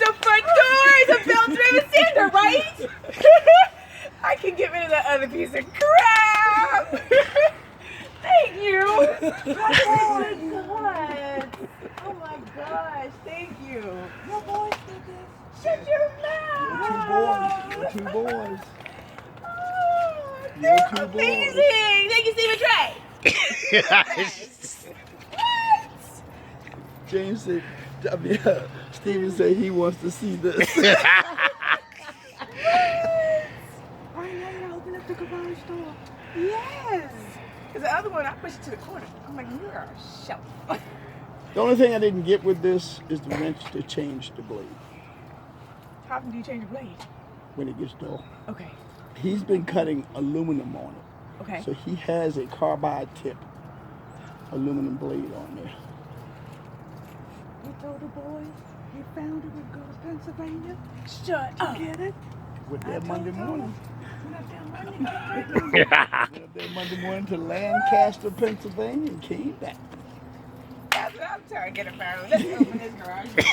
the front doors of Belgium and Sander, right? I can get rid of that other piece of crap. Thank you. Oh my God. Oh my gosh. Thank you. Your boys did this. Shut your mouth. Two boys. Oh, Your they're two amazing. Thank you, Stephen Trey. What? James said, Steven said he wants to see this. Why now you gotta open up the garage door? Yes. Because the other one, I pushed it to the corner. I'm like, you're a shelf. The only thing I didn't get with this is the wrench to change the blade How often do you change your blade? when it gets dull. Okay. He's been cutting aluminum on it. Okay. So he has a carbide tip aluminum blade on there. He told the boys he found it would go to Pennsylvania Shut up. to get it. Went there Monday morning. Went up there Monday. Went up there Monday morning to Lancaster, Pennsylvania, and came back. That's what I'm trying to get about. Let's open this garage door.